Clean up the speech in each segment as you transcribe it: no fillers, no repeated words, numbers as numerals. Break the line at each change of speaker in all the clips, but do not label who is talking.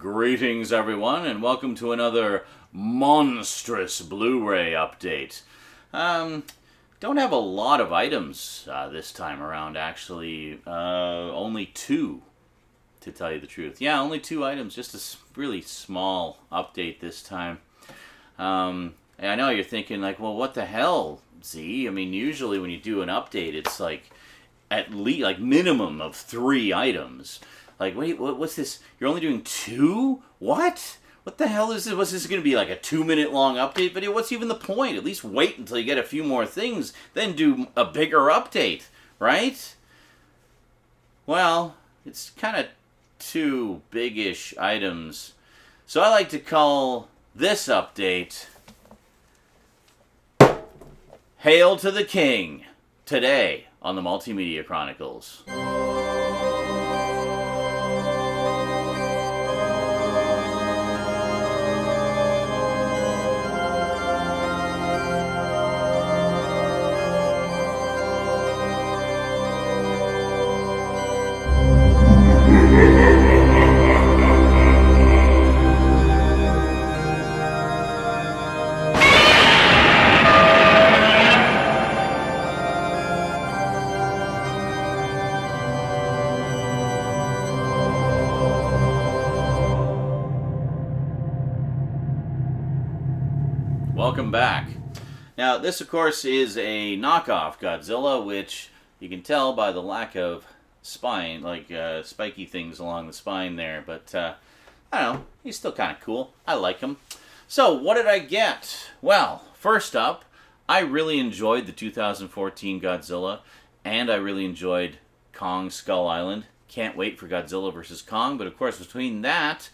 Greetings, everyone, and welcome to another monstrous Blu-ray update. Don't have a lot of items this time around, actually. Only two, to tell you the truth. Yeah, only two items, just a really small update this time. And I know you're thinking, like, well, what the hell, Z? I mean, usually when you do an update, it's like at least, like, minimum of 3 items. Like, wait, what's this? You're only doing 2? What? What the hell is this? What's this going to be, like a 2-minute long update video? What's even the point? At least wait until you get a few more things, then do a bigger update, right? Well, it's kind of 2 big-ish items. So I like to call this update Hail to the King, today on the Multimedia Chronicles. Welcome back. Now, this, of course, is a knockoff Godzilla, which you can tell by the lack of spine, like spiky things along the spine there. But, I don't know, he's still kind of cool. I like him. So, what did I get? Well, first up, I really enjoyed the 2014 Godzilla, and I really enjoyed Kong Skull Island. Can't wait for Godzilla vs. Kong, but of course, between that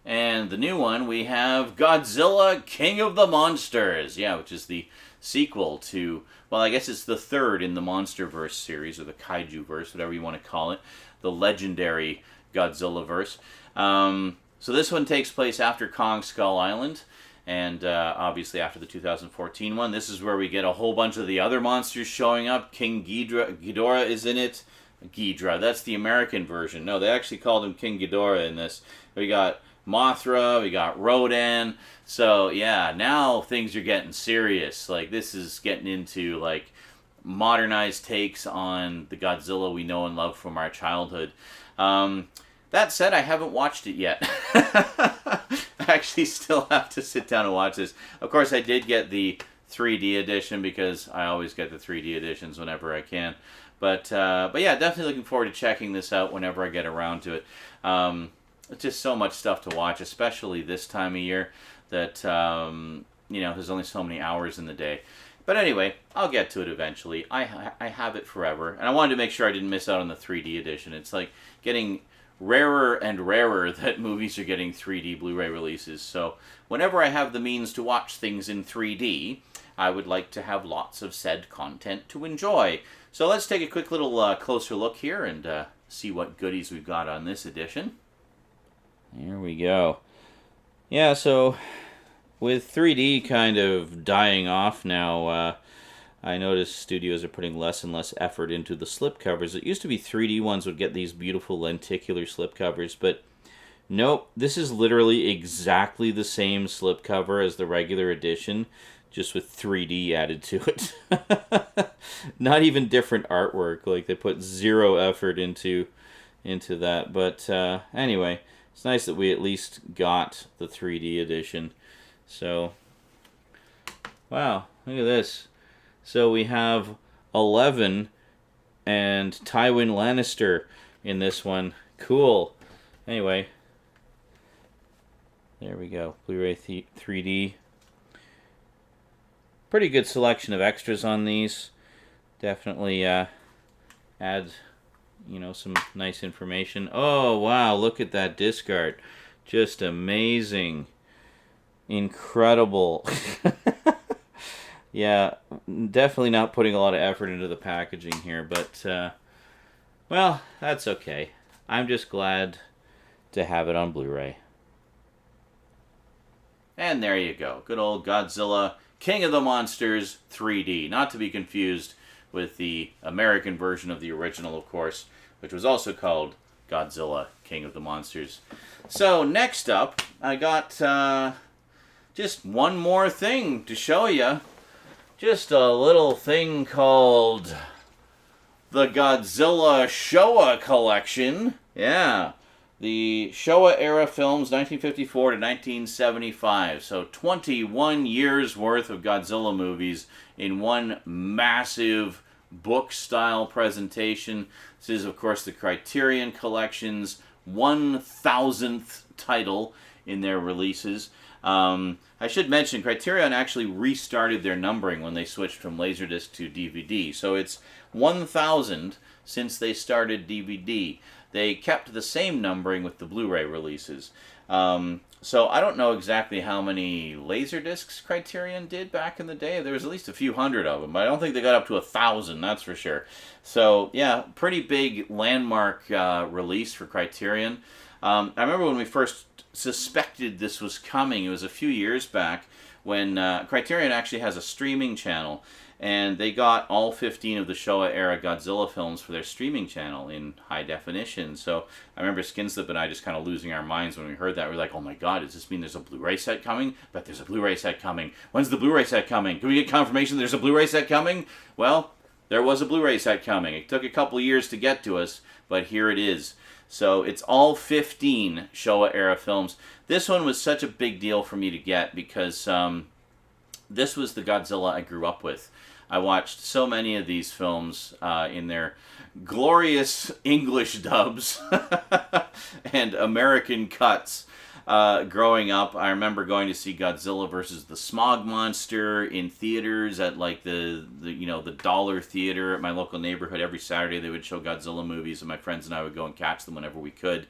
and the new one, we have Godzilla, King of the Monsters. Yeah, which is the sequel to, well, I guess it's the third in the MonsterVerse series, or the Kaiju-verse, whatever you want to call it. The legendary Godzilla-verse. So this one takes place after Kong Skull Island, and obviously after the 2014 one. This is where we get a whole bunch of the other monsters showing up. King Ghidorah is in it. Ghidra, that's the American version. No, they actually called him King Ghidorah in this. We got Mothra, we got Rodan. So yeah, now things are getting serious. Like, this is getting into like modernized takes on the Godzilla we know and love from our childhood. That said, I haven't watched it yet. I actually still have to sit down and watch this. Of course, I did get the 3D edition because I always get the 3D editions whenever I can. But yeah, definitely looking forward to checking this out whenever I get around to it. It's just so much stuff to watch, especially this time of year, that, you know, there's only so many hours in the day. But anyway, I'll get to it eventually. I have it forever. And I wanted to make sure I didn't miss out on the 3D edition. It's like getting rarer and rarer that movies are getting 3D Blu-ray releases. So whenever I have the means to watch things in 3D, I would like to have lots of said content to enjoy. So let's take a quick little closer look here and see what goodies we've got on this edition. Here we go. Yeah, so with 3D kind of dying off now, I noticed studios are putting less and less effort into the slipcovers. It used to be 3D ones would get these beautiful lenticular slipcovers, but nope, this is literally exactly the same slipcover as the regular edition, just with 3D added to it. Not even different artwork. Like, they put zero effort into that. But anyway, it's nice that we at least got the 3D edition. So, wow, look at this. So we have 11 and Tywin Lannister in this one. Cool. Anyway, there we go. Blu-ray 3D. Pretty good selection of extras on these. Definitely adds, you know, some nice information. Oh, wow, look at that disc art. Just amazing. Incredible. Yeah, definitely not putting a lot of effort into the packaging here, but, well, that's okay. I'm just glad to have it on Blu-ray. And there you go. Good old Godzilla, King of the Monsters 3D. Not to be confused with the American version of the original, of course, which was also called Godzilla, King of the Monsters. So next up, I got just one more thing to show you. Just a little thing called the Godzilla Showa Collection. Yeah. The Showa era films, 1954 to 1975. So 21 years worth of Godzilla movies in one massive book-style presentation. This is, of course, the Criterion Collection's 1,000th title in their releases. I should mention, Criterion actually restarted their numbering when they switched from Laserdisc to DVD. So it's 1,000 since they started DVD. They kept the same numbering with the Blu-ray releases. So I don't know exactly how many Laserdiscs Criterion did back in the day. There was at least a few hundred of them, but I don't think they got up to 1,000, that's for sure. So yeah, pretty big landmark release for Criterion. I remember when we first suspected this was coming, it was a few years back, when Criterion actually has a streaming channel, and they got all 15 of the Showa-era Godzilla films for their streaming channel in high definition. So I remember Skinslip and I just kind of losing our minds when we heard that. We're like, oh my god, does this mean there's a Blu-ray set coming? Bet there's a Blu-ray set coming. When's the Blu-ray set coming? Can we get confirmation there's a Blu-ray set coming? Well, there was a Blu-ray set coming. It took a couple years to get to us, but here it is. So it's all 15 Showa-era films. This one was such a big deal for me to get because this was the Godzilla I grew up with. I watched so many of these films in their glorious English dubs and American cuts growing up. I remember going to see Godzilla versus the Smog Monster in theaters at like the Dollar Theater at my local neighborhood. Every Saturday they would show Godzilla movies, and my friends and I would go and catch them whenever we could.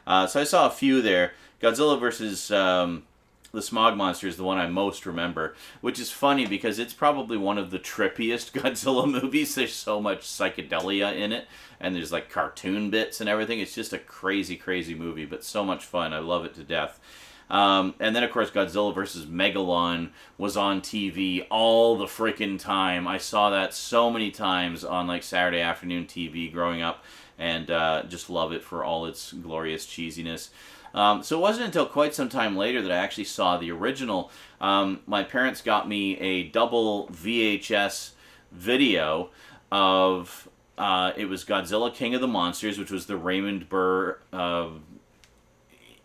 So I saw a few there. Godzilla versus the Smog Monster is the one I most remember, which is funny because it's probably one of the trippiest Godzilla movies. There's so much psychedelia in it, and there's like cartoon bits and everything. It's just a crazy, crazy movie, but so much fun. I love it to death. And then, of course, Godzilla vs. Megalon was on TV all the freaking time. I saw that so many times on like Saturday afternoon TV growing up, and just love it for all its glorious cheesiness. So it wasn't until quite some time later that I actually saw the original. My parents got me a double VHS video of, it was Godzilla King of the Monsters, which was the Raymond Burr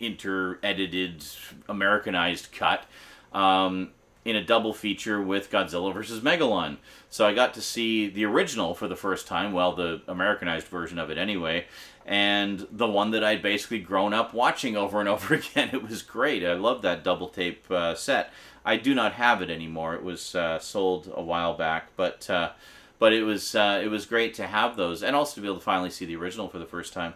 inter-edited, Americanized cut, in a double feature with Godzilla vs. Megalon. So I got to see the original for the first time, well, the Americanized version of it anyway, and the one that I'd basically grown up watching over and over again. It was great. I loved that double tape set. I do not have it anymore. It was sold a while back, but it was great to have those, and also to be able to finally see the original for the first time.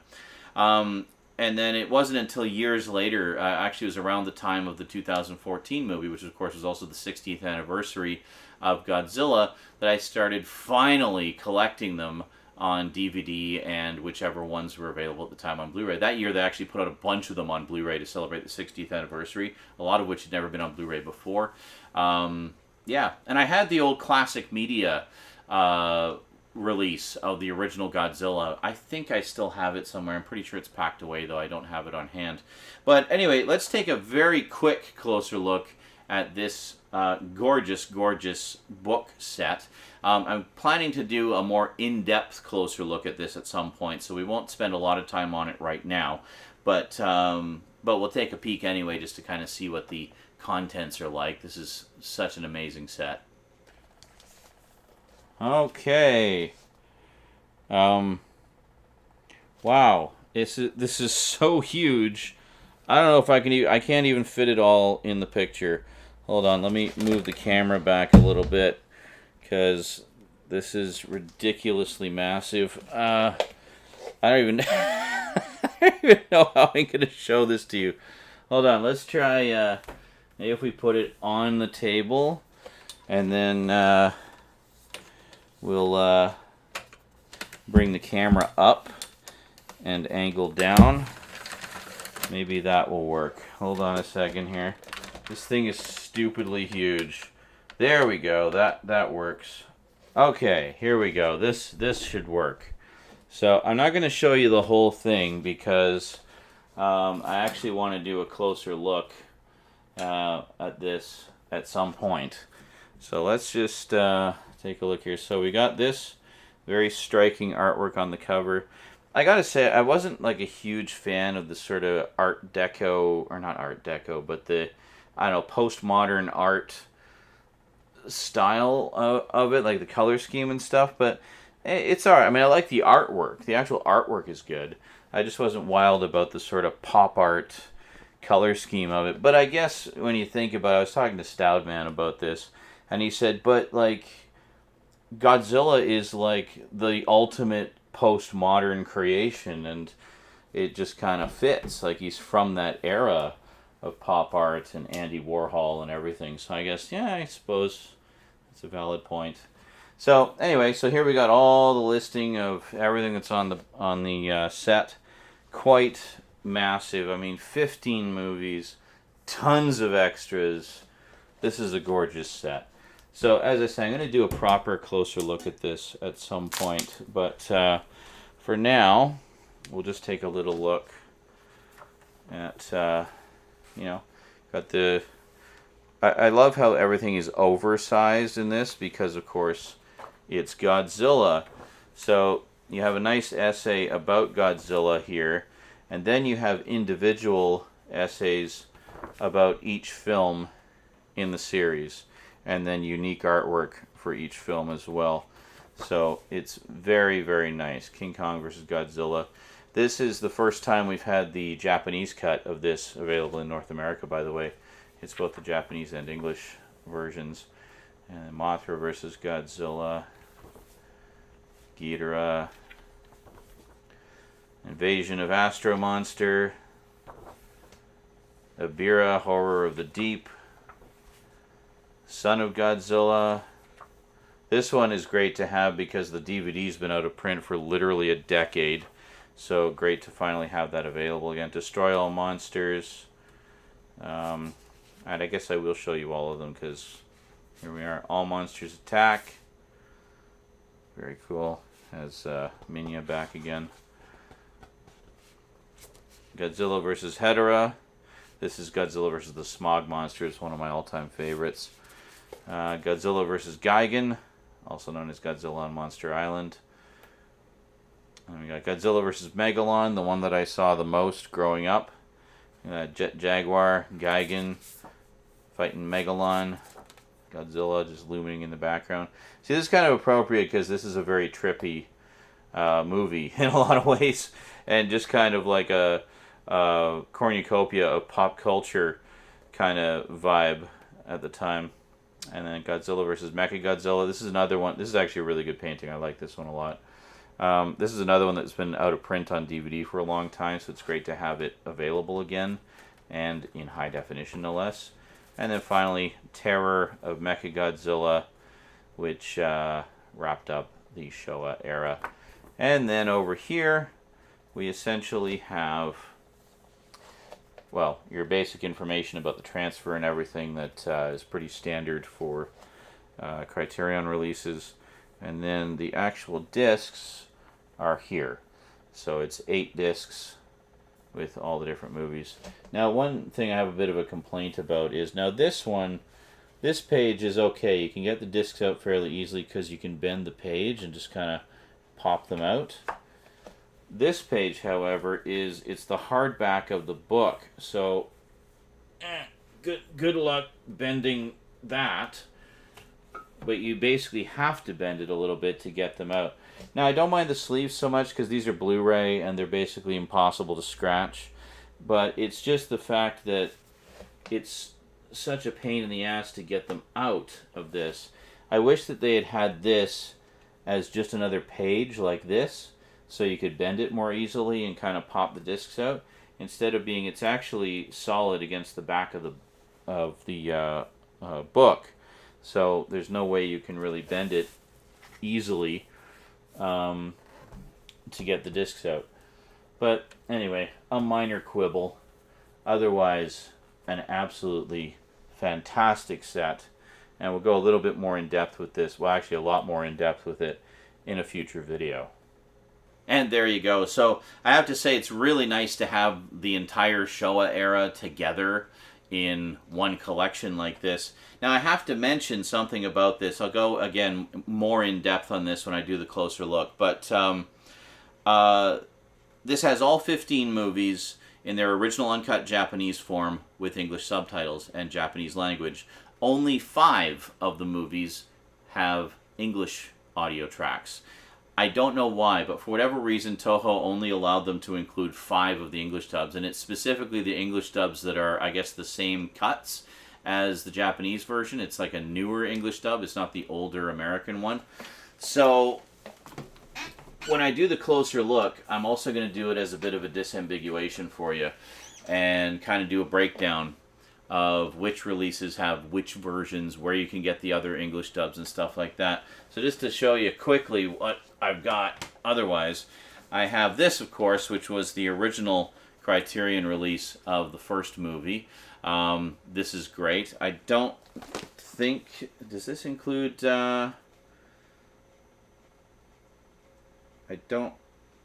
And then it wasn't until years later, actually it was around the time of the 2014 movie, which of course was also the 60th anniversary of Godzilla, that I started finally collecting them on DVD and whichever ones were available at the time on Blu-ray. That year they actually put out a bunch of them on Blu-ray to celebrate the 60th anniversary, a lot of which had never been on Blu-ray before. Yeah, and I had the old Classic Media release of the original Godzilla. I think I still have it somewhere. I'm pretty sure it's packed away, though I don't have it on hand. But anyway, let's take a very quick closer look at this gorgeous, gorgeous book set. I'm planning to do a more in-depth closer look at this at some point, so we won't spend a lot of time on it right now. But we'll take a peek anyway, just to kind of see what the contents are like. This is such an amazing set. Okay. Wow. This is so huge. I don't know if I can I can't even fit it all in the picture. Hold on, let me move the camera back a little bit, because this is ridiculously massive. I don't even I don't even know how I'm going to show this to you. Hold on, let's try maybe if we put it on the table, and then we'll bring the camera up and angle down. Maybe that will work. Hold on a second here. This thing is stupidly huge. There we go. That works. Okay, here we go. This should work. So I'm not going to show you the whole thing because I actually want to do a closer look at this at some point. So let's just take a look here. So we got this very striking artwork on the cover. I gotta say, I wasn't like a huge fan of the sort of Art Deco, or not Art Deco, but the, I don't know, postmodern art style of it, like the color scheme and stuff, but it's alright. I mean, I like the artwork. The actual artwork is good. I just wasn't wild about the sort of pop art color scheme of it. But I guess when you think about it, I was talking to Stoudman about this, and he said, but like, Godzilla is like the ultimate postmodern creation, and it just kind of fits. Like, he's from that era of pop art and Andy Warhol and everything. So I guess, yeah, I suppose it's a valid point. So anyway, so here we got all the listing of everything that's on the set. Quite massive. I mean, 15 movies, tons of extras. This is a gorgeous set. So as I say, I'm going to do a proper closer look at this at some point. But for now, we'll just take a little look at, you know, got the... I love how everything is oversized in this because, of course, it's Godzilla. So you have a nice essay about Godzilla here, and then you have individual essays about each film in the series, and then unique artwork for each film as well. So it's very, very nice. King Kong versus Godzilla. This is the first time we've had the Japanese cut of this available in North America, by the way. It's both the Japanese and English versions. And Mothra versus Godzilla. Ghidorah. Invasion of Astro Monster. Ebirah, Horror of the Deep. Son of Godzilla. This one is great to have because the DVD's been out of print for literally a decade. So great to finally have that available again. Destroy All Monsters. And I guess I will show you all of them because here we are. All Monsters Attack. Very cool. Has Minya back again. Godzilla vs. Hedorah. This is Godzilla vs. the Smog Monster. It's one of my all-time favorites. Godzilla vs. Gigan, also known as Godzilla on Monster Island. And we got Godzilla vs. Megalon, the one that I saw the most growing up. Jet Jaguar, Gigan, fighting Megalon. Godzilla just looming in the background. See, this is kind of appropriate because this is a very trippy movie in a lot of ways. And just kind of like a cornucopia of pop culture kind of vibe at the time. And then Godzilla vs. Mechagodzilla. This is another one. This is actually a really good painting. I like this one a lot. This is another one that's been out of print on DVD for a long time, so it's great to have it available again, and in high definition, no less. And then finally, Terror of Mechagodzilla, which wrapped up the Showa era. And then over here, we essentially have, well, your basic information about the transfer and everything that is pretty standard for Criterion releases. And then the actual discs are here. So it's 8 discs with all the different movies. Now, one thing I have a bit of a complaint about is, now this one, this page is okay. You can get the discs out fairly easily because you can bend the page and just kind of pop them out. This page, however, it's the hardback of the book. So, good luck bending that. But you basically have to bend it a little bit to get them out. Now, I don't mind the sleeves so much because these are Blu-ray and they're basically impossible to scratch. But it's just the fact that it's such a pain in the ass to get them out of this. I wish that they had had this as just another page like this, so you could bend it more easily and kind of pop the discs out. Instead of being, it's actually solid against the back of the book. So there's no way you can really bend it easily to get the discs out. But anyway, a minor quibble. Otherwise, an absolutely fantastic set. And we'll go a little bit more in depth with this. Well, actually a lot more in depth with it in a future video. And there you go. So I have to say it's really nice to have the entire Showa era together in one collection like this. Now I have to mention something about this. I'll go again more in depth on this when I do the closer look. But this has all 15 movies in their original uncut Japanese form with English subtitles and Japanese language. Only 5 of the movies have English audio tracks. I don't know why, but for whatever reason, Toho only allowed them to include 5 of the English dubs, and it's specifically the English dubs that are, I guess, the same cuts as the Japanese version. It's like a newer English dub. It's not the older American one. So when I do the closer look, I'm also going to do it as a bit of a disambiguation for you and kind of do a breakdown of which releases have which versions, where you can get the other English dubs and stuff like that. So just to show you quickly what I've got otherwise, I have this, of course, which was the original Criterion release of the first movie. This is great. I don't think... Does this include... I don't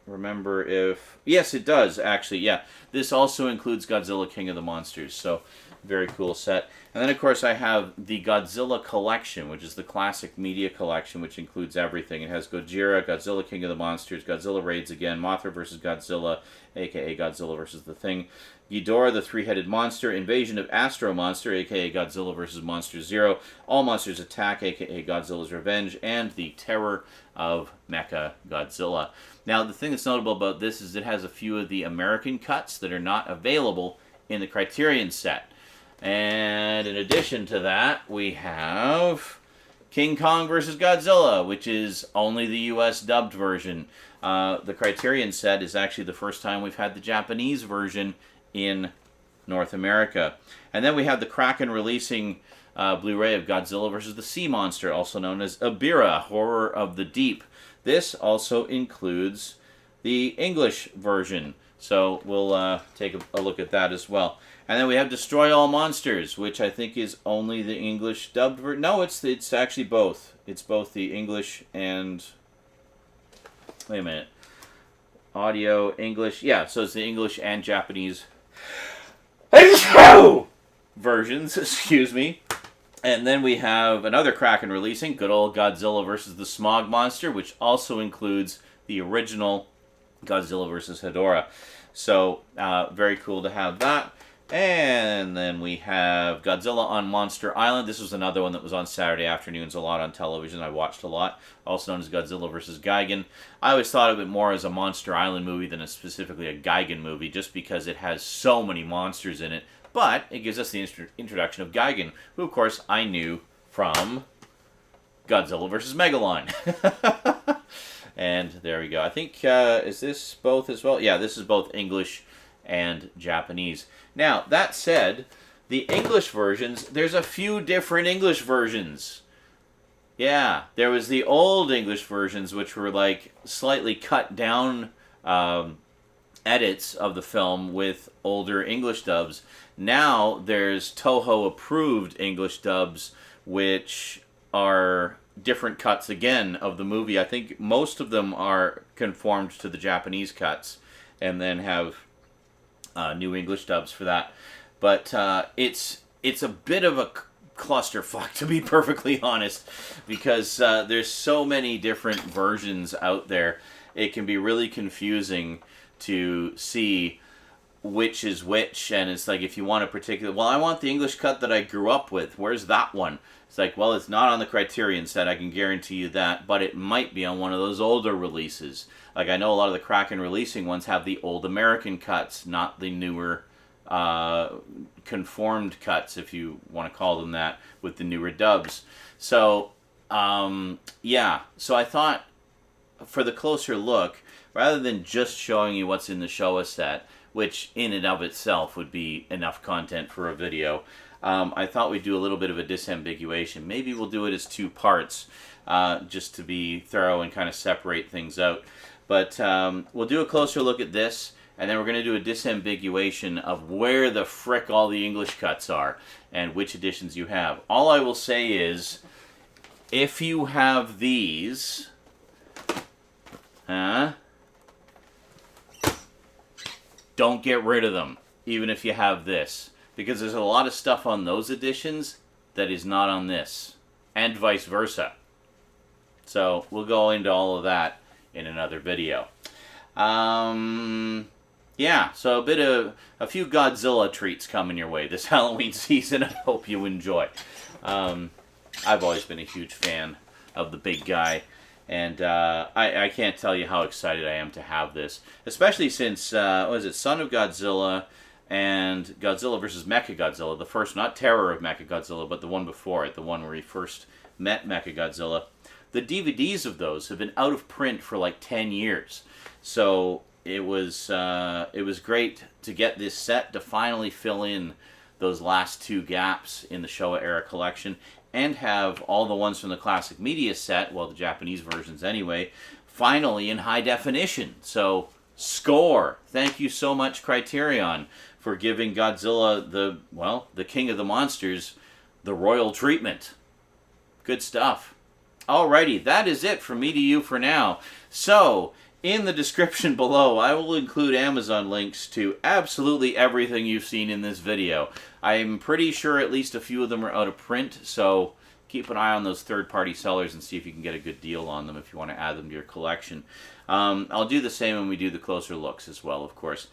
remember if... Yes, it does, actually, yeah. This also includes Godzilla King of the Monsters, so very cool set. And then, of course, I have the Godzilla Collection, which is the classic media collection, which includes everything. It has Gojira, Godzilla King of the Monsters, Godzilla Raids Again, Mothra vs. Godzilla, a.k.a. Godzilla vs. The Thing, Ghidorah the Three-Headed Monster, Invasion of Astro Monster, a.k.a. Godzilla vs. Monster Zero, All Monsters Attack, a.k.a. Godzilla's Revenge, and The Terror of Mecha Godzilla. Now, the thing that's notable about this is it has a few of the American cuts that are not available in the Criterion set. And in addition to that, we have King Kong vs. Godzilla, which is only the US dubbed version. The Criterion set is actually the first time we've had the Japanese version in North America. And then we have the Kraken releasing Blu-ray of Godzilla vs. the Sea Monster, also known as Ebirah, Horror of the Deep. This also includes the English version. So we'll take a look at that as well. And then we have Destroy All Monsters, which I think is only the English dubbed version. No, it's actually both. It's both the English and... Wait a minute. Audio, English. Yeah, so it's the English and Japanese versions, excuse me. And then we have another Kraken releasing, good old Godzilla vs. the Smog Monster, which also includes the original Godzilla vs. Hedorah. So, very cool to have that. And then we have Godzilla on Monster Island. This was another one that was on Saturday afternoons a lot on television. I watched a lot. Also known as Godzilla vs. Gigan. I always thought of it more as a Monster Island movie than specifically a Gigan movie, just because it has so many monsters in it. But it gives us the introduction of Gigan, who, of course, I knew from Godzilla vs. Megalon. And there we go. I think, is this both as well? Yeah, this is both English and Japanese. Now, that said, the English versions, there's a few different English versions. Yeah, there was the old English versions, which were like slightly cut down edits of the film with older English dubs. Now there's Toho approved English dubs, which are different cuts again of the movie. I think most of them are conformed to the Japanese cuts and then have new English dubs for that. But it's a bit of a clusterfuck, to be perfectly honest, because there's so many different versions out there. It can be really confusing to see which is which, and it's like if you want a particular, well, I want the English cut that I grew up with. Where's that one? It's like, well, it's not on the Criterion set, I can guarantee you that, but it might be on one of those older releases. Like, I know a lot of the Kraken releasing ones have the old American cuts, not the newer conformed cuts, if you want to call them that, with the newer dubs. So, yeah. So I thought, for the closer look, rather than just showing you what's in the Showa set, which in and of itself would be enough content for a video, I thought we'd do a little bit of a disambiguation. Maybe we'll do it as 2 parts, just to be thorough and kind of separate things out. But we'll do a closer look at this, and then we're going to do a disambiguation of where the frick all the English cuts are, and which editions you have. All I will say is, if you have these, don't get rid of them, even if you have this. Because there's a lot of stuff on those editions that is not on this. And vice versa. So, we'll go into all of that in another video. Yeah, so a few Godzilla treats coming your way this Halloween season. I hope you enjoy. I've always been a huge fan of the big guy, and I can't tell you how excited I am to have this, especially since what is it, Son of Godzilla and Godzilla vs. Mechagodzilla, the first, not Terror of Mechagodzilla, but the one before it, the one where he first met Mechagodzilla. The DVDs of those have been out of print for like 10 years, so it was great to get this set to finally fill in those last two gaps in the Showa era collection, and have all the ones from the classic media set, well, the Japanese versions anyway, finally in high definition. So, score! Thank you so much, Criterion, for giving Godzilla, the king of the monsters, the royal treatment. Good stuff. Alrighty, that is it from me to you for now. So, in the description below, I will include Amazon links to absolutely everything you've seen in this video. I'm pretty sure at least a few of them are out of print, so keep an eye on those third-party sellers and see if you can get a good deal on them if you want to add them to your collection. I'll do the same when we do the closer looks as well, of course,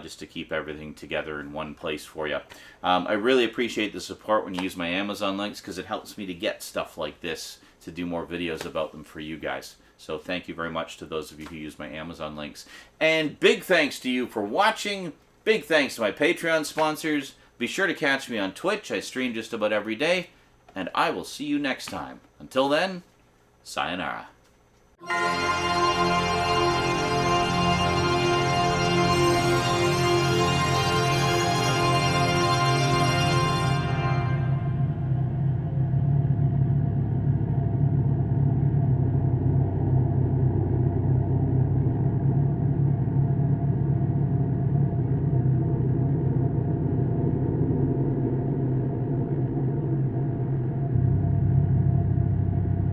just to keep everything together in one place for you. I really appreciate the support when you use my Amazon links, because it helps me to get stuff like this, to do more videos about them for you guys. So thank you very much to those of you who use my Amazon links. And big thanks to you for watching. Big thanks to my Patreon sponsors. Be sure to catch me on Twitch. I stream just about every day. And I will see you next time. Until then, sayonara.